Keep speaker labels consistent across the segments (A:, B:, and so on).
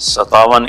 A: 57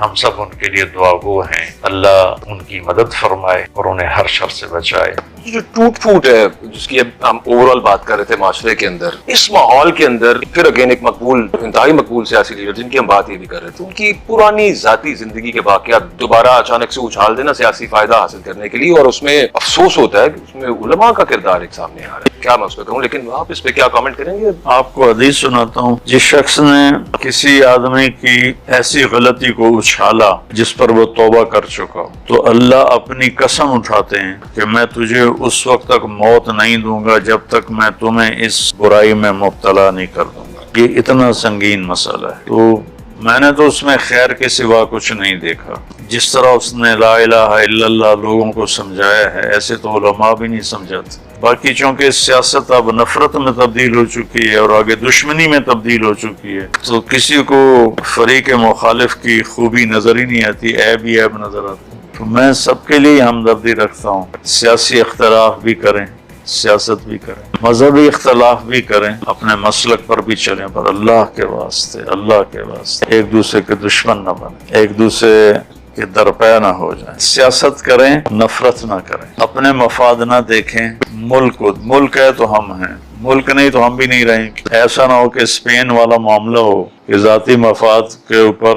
A: ہم سب ان کے لیے دعا گو ہیں، اللہ ان کی مدد فرمائے اور انہیں ہر شر سے بچائے۔
B: جو ٹوٹ پھوٹ ہے جس کی اب ہم اوور آل بات کر رہے تھے معاشرے کے اندر، اس ماحول کے اندر پھر اگین ایک مقبول، انتہائی مقبول سیاسی لیڈر جن کی ہم بات یہ بھی کر رہے تھے، ان کی پرانی ذاتی زندگی کے واقعات دوبارہ اچانک سے اچھال دینا سیاسی فائدہ حاصل کرنے کے لیے، اور اس میں افسوس ہوتا ہے کہ اس میں علماء کا کردار ایک سامنے آ رہا ہے۔ کیا میں اس پہ کہوں، لیکن آپ اس پہ کیا کامنٹ کریں گے؟
A: آپ کو حدیث سناتا ہوں، جس شخص نے کسی آدمی کی ایسی غلطی کو اچھالا جس پر وہ توبہ کر چکا ہو، تو اللہ اپنی قسم اٹھاتے ہیں کہ میں تجھے اس وقت تک موت نہیں دوں گا جب تک میں تمہیں اس برائی میں مبتلا نہیں کر دوں گا۔ یہ اتنا سنگین مسئلہ ہے، تو میں نے تو اس میں خیر کے سوا کچھ نہیں دیکھا۔ جس طرح اس نے لا الہ الا اللہ لوگوں کو سمجھایا ہے، ایسے تو علماء بھی نہیں سمجھاتے۔ باقی چونکہ سیاست اب نفرت میں تبدیل ہو چکی ہے اور آگے دشمنی میں تبدیل ہو چکی ہے، تو کسی کو فریق مخالف کی خوبی نظر ہی نہیں آتی، عیب ہی عیب نظر آتی۔ تو میں سب کے لیے ہمدردی رکھتا ہوں، سیاسی اختلاف بھی کریں، سیاست بھی کریں، مذہبی اختلاف بھی کریں، اپنے مسلک پر بھی چلیں، پر اللہ کے واسطے ایک دوسرے کے دشمن نہ بنیں، ایک دوسرے کہ درپے نہ ہو جائیں۔ سیاست کریں، نفرت نہ کریں، اپنے مفاد نہ دیکھیں، ملک ہے تو ہم ہیں، ملک نہیں تو ہم بھی نہیں رہیں گے۔ ایسا نہ ہو کہ اسپین والا معاملہ ہو کہ ذاتی مفاد کے اوپر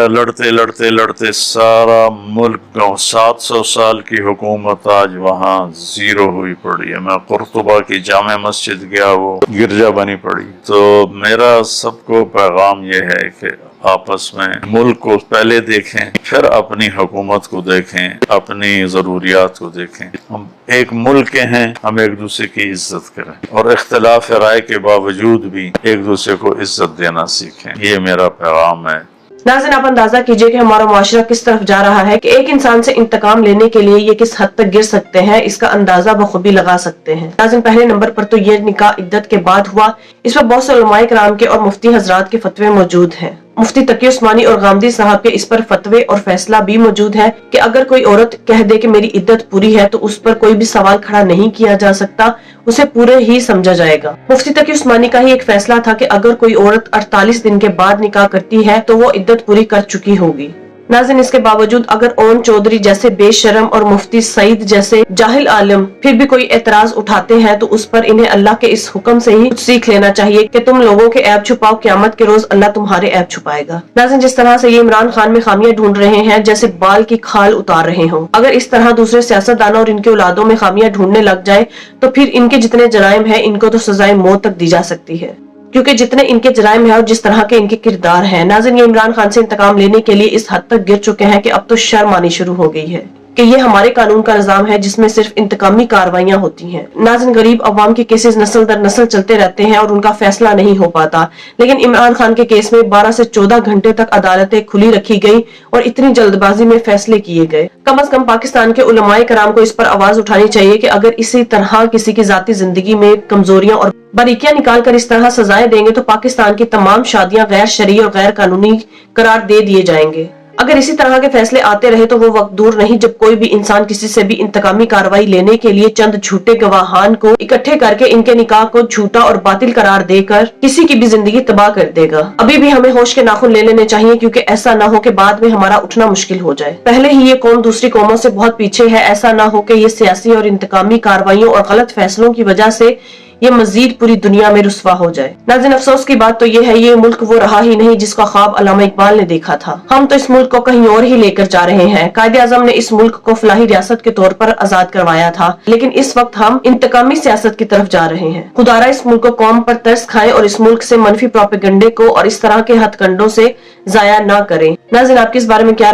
A: لڑتے سارا ملک گاؤں 700 سال کی حکومت آج وہاں زیرو ہوئی پڑی ہے۔ میں قرطبہ کی جامع مسجد گیا، وہ گرجا بنی پڑی۔ تو میرا سب کو پیغام یہ ہے کہ آپس میں ملک کو پہلے دیکھیں، پھر اپنی حکومت کو دیکھیں، اپنی ضروریات کو دیکھیں۔ ہم ایک ملک کے ہیں، ہم ایک دوسرے کی عزت کریں اور اختلاف رائے کے باوجود بھی ایک دوسرے کو عزت دینا سیکھیں۔ یہ میرا پیغام ہے۔
C: ناظرین، آپ اندازہ کیجئے کہ ہمارا معاشرہ کس طرف جا رہا ہے، کہ ایک انسان سے انتقام لینے کے لیے یہ کس حد تک گر سکتے ہیں، اس کا اندازہ بخوبی لگا سکتے ہیں۔ ناظرین، پہلے نمبر پر تو یہ نکاح عدت کے بعد ہوا، اس پر بہت سے علماء کرام کے اور مفتی حضرات کے فتوے موجود ہیں۔ مفتی تقی عثمانی اور غامدی صاحب کے اس پر فتوے اور فیصلہ بھی موجود ہے کہ اگر کوئی عورت کہہ دے کہ میری عدت پوری ہے تو اس پر کوئی بھی سوال کھڑا نہیں کیا جا سکتا، اسے پورے ہی سمجھا جائے گا۔ مفتی تقی عثمانی کا ہی ایک فیصلہ تھا کہ اگر کوئی عورت 48 دن کے بعد نکاح کرتی ہے تو وہ عدت پوری کر چکی ہوگی۔ ناظرین، اس کے باوجود اگر اون چودھری جیسے بے شرم اور مفتی سعید جیسے جاہل عالم پھر بھی کوئی اعتراض اٹھاتے ہیں تو اس پر انہیں اللہ کے اس حکم سے ہی کچھ سیکھ لینا چاہیے کہ تم لوگوں کے عیب چھپاؤ، قیامت کے روز اللہ تمہارے عیب چھپائے گا۔ ناظرین، جس طرح سے یہ عمران خان میں خامیاں ڈھونڈ رہے ہیں جیسے بال کی کھال اتار رہے ہوں، اگر اس طرح دوسرے سیاستدانوں اور ان کے اولادوں میں خامیاں ڈھونڈنے لگ جائیں تو پھر ان کے جتنے جرائم ہیں ان کو تو سزائے موت تک دی جا سکتی ہے، کیونکہ جتنے ان کے جرائم ہیں اور جس طرح کے ان کے کردار ہیں۔ ناظرین، یہ عمران خان سے انتقام لینے کے لیے اس حد تک گر چکے ہیں کہ اب تو شرم آنی شروع ہو گئی ہے کہ یہ ہمارے قانون کا نظام ہے جس میں صرف انتقامی کارروائیاں ہوتی ہیں۔ ناظرین، غریب عوام کے کیسز نسل در نسل چلتے رہتے ہیں اور ان کا فیصلہ نہیں ہو پاتا، لیکن عمران خان کے کیس میں 12 سے 14 گھنٹے تک عدالتیں کھلی رکھی گئی اور اتنی جلد بازی میں فیصلے کیے گئے۔ کم از کم پاکستان کے علماء کرام کو اس پر آواز اٹھانی چاہیے کہ اگر اسی طرح کسی کی ذاتی زندگی میں کمزوریاں اور باریکیاں نکال کر اس طرح سزائیں دیں گے تو پاکستان کی تمام شادیاں غیر شرعی اور غیر قانونی قرار دے دیے جائیں گے۔ اگر اسی طرح کے فیصلے آتے رہے تو وہ وقت دور نہیں جب کوئی بھی انسان کسی سے بھی انتقامی کارروائی لینے کے لیے چند جھوٹے گواہان کو اکٹھے کر کے ان کے نکاح کو جھوٹا اور باطل قرار دے کر کسی کی بھی زندگی تباہ کر دے گا۔ ابھی بھی ہمیں ہوش کے ناخن لے لینے چاہیے، کیونکہ ایسا نہ ہو کہ بعد میں ہمارا اٹھنا مشکل ہو جائے۔ پہلے ہی یہ قوم دوسری قوموں سے بہت پیچھے ہے، ایسا نہ ہو کہ یہ سیاسی اور انتقامی کارروائیوں اور غلط فیصلوں کی وجہ سے یہ مزید پوری دنیا میں رسوا ہو جائے۔ ناظرین، افسوس کی بات تو یہ ہے یہ ملک وہ رہا ہی نہیں جس کا خواب علامہ اقبال نے دیکھا تھا۔ ہم تو اس ملک کو کہیں اور ہی لے کر جا رہے ہیں۔ قائد اعظم نے اس ملک کو فلاحی ریاست کے طور پر آزاد کروایا تھا، لیکن اس وقت ہم انتقامی سیاست کی طرف جا رہے ہیں۔ خدارا اس ملک کو قوم پر ترس کھائیں اور اس ملک سے منفی پروپیگنڈے کو اور اس طرح کے ہتھ کنڈوں سے ضائع نہ کریں۔ ناظرین، آپ کے اس بارے میں کیا